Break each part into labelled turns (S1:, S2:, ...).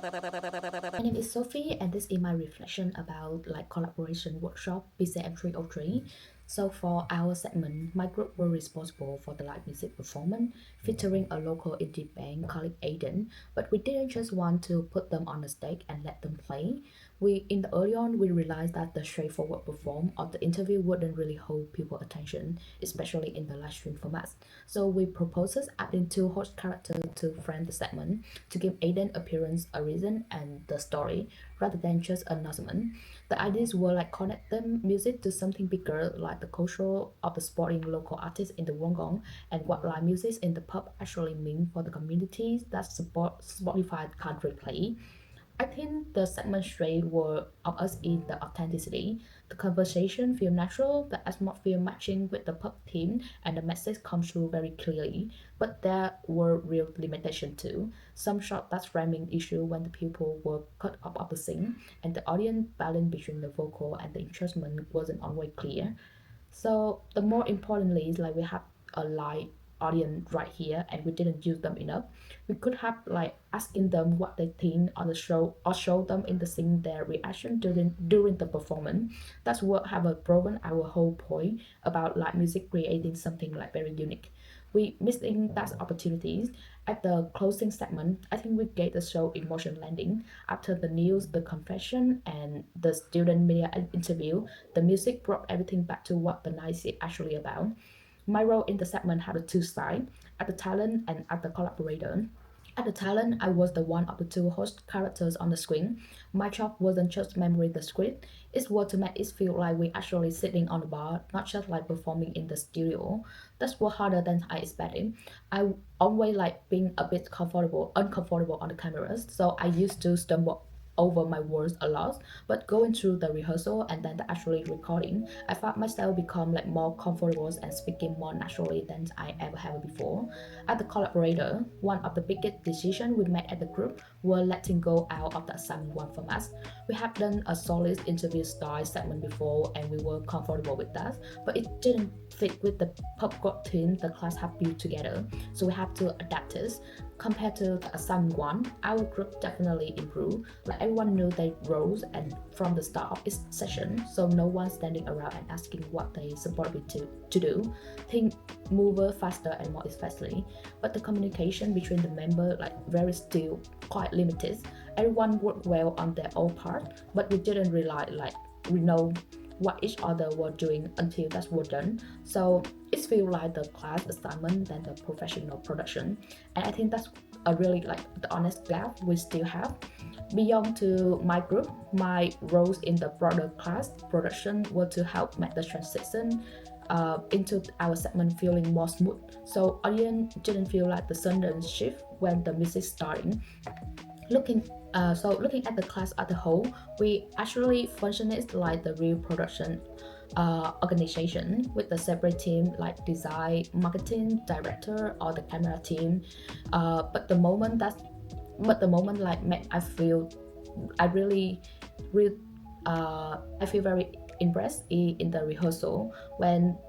S1: My name is Sophie, and this is my reflection about collaboration workshop BCM303. So for our segment, my group were responsible for the live music performance featuring a local indie band called Aiden, but we didn't just want to put them on the stage and let them play. In the early on we realized that the straightforward perform of the interview wouldn't really hold people attention, especially in the live stream format. So we proposed adding two host characters to frame the segment to give Aiden appearance, a reason, and the story, rather than just announcement. The ideas were connect the music to something bigger, like the culture of the sporting local artists in the Wollongong and what live music in the pub actually mean for the communities that support Spotify can't replay. I think the segment straight were of us is the authenticity. The conversation feel natural, the atmosphere matching with the pub theme, and the message comes through very clearly. But there were real limitations too. Some short that framing issue when the people were cut off of the scene, and the audience balance between the vocal and the instrument wasn't always clear. So the more importantly is we have a live audience right here and we didn't use them enough. We could have asking them what they think on the show or show them in the scene their reaction during the performance. That's what have proven our whole point about live music creating something very unique. We missing that opportunities. At the closing segment, I think we gave the show emotion landing. After the news, the confession, and the student media interview, the music brought everything back to what the night is actually about. My role in the segment had a two sides, as the talent and as the collaborator. At the talent, I was the one of the two host characters on the screen. My job wasn't just memory the script, it was to make it feel like we actually sitting on the bar, not just performing in the studio. That's what harder than I expected. I always being a bit uncomfortable on the cameras, so I used to stumble over my words a lot, but going through the rehearsal and then the actually recording, I found myself become more comfortable and speaking more naturally than I ever have before. As the collaborator, one of the biggest decisions we made at the group were letting go out of the assignment one format. We have done a solid interview style segment before and we were comfortable with that, but it didn't fit with the pop rock theme the class have built together, so we have to adapt this. Compared to the assignment one, our group definitely improved. Everyone knew their roles and from the start of each session, so no one standing around and asking what they supposed to do. Things move faster and more effectively, but the communication between the members very still quite limited. Everyone worked well on their own part, but we didn't rely we know what each other were doing until that was done. So it feels like the class assignment than the professional production. And I think that's a really the honest gap we still have. Beyond to my group, my roles in the broader class production were to help make the transition into our segment feeling more smooth. So audience didn't feel like the sudden shift when the music starting. Looking at the class as a whole, we actually functioned like the real production organization with a separate team like design, marketing, director, or the camera team. But the moment made I feel I really, really I feel very impressed in the rehearsal when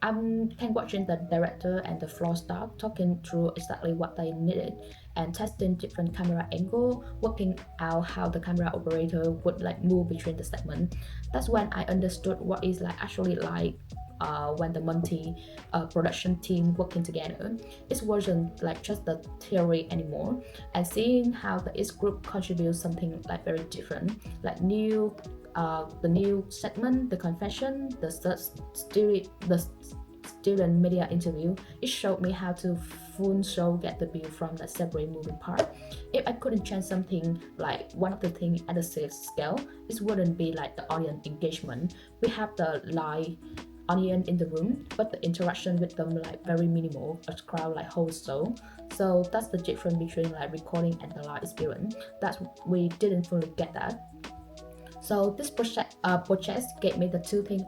S1: I'm kind of watching the director and the floor staff talking through exactly what they needed and testing different camera angle, working out how the camera operator would move between the segment. That's when I understood what is actually when the multi production team working together. It wasn't just the theory anymore, and seeing how each group contributes something very different, the new segment, the confession, the student media interview, it showed me how to full show get the view from the separate moving part. If I couldn't change something one of the things at a scale, it wouldn't be the audience engagement. We have the live audience in the room, but the interaction with them very minimal. A crowd whole show. So that's the difference between recording and the live experience. That we didn't fully get that. So this project gave me the two things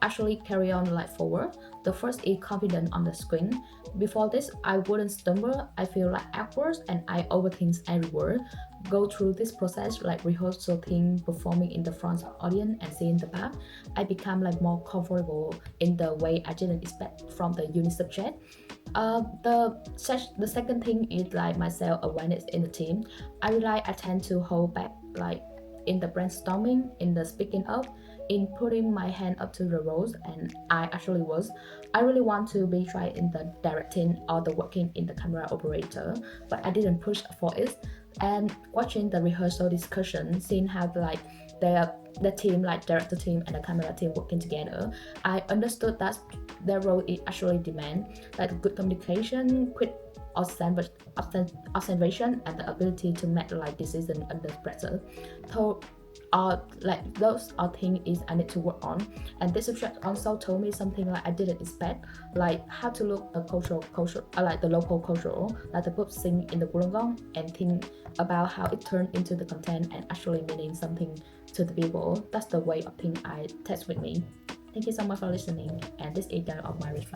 S1: actually carry on like forward. The first is confident on the screen. Before this, I wouldn't stumble, I feel like awkward and I overthink every word. Go through this process like rehearsal thing, performing in the front of audience and seeing the back, I become like more comfortable in the way I didn't expect from the unit subject. The second thing is like my self awareness in the team. I realize I tend to hold back like in the brainstorming, in the speaking up, in putting my hand up to the roles, and I actually was. I really want to be tried in the directing or the working in the camera operator, but I didn't push for it. And watching the rehearsal discussion, seeing how like the team, like director team and the camera team working together, I understood that their role is actually demand like good communication, quick observation, and the ability to make like decision under pressure. So like those are things is I need to work on. And this subject also told me something like I didn't expect, like how to look a culture like the local culture, like the pub scene in the Wollongong, and think about how it turned into the content and actually meaning something to the people. That's the way of thing I test with me. Thank you so much for listening, and this is the end of my reflection.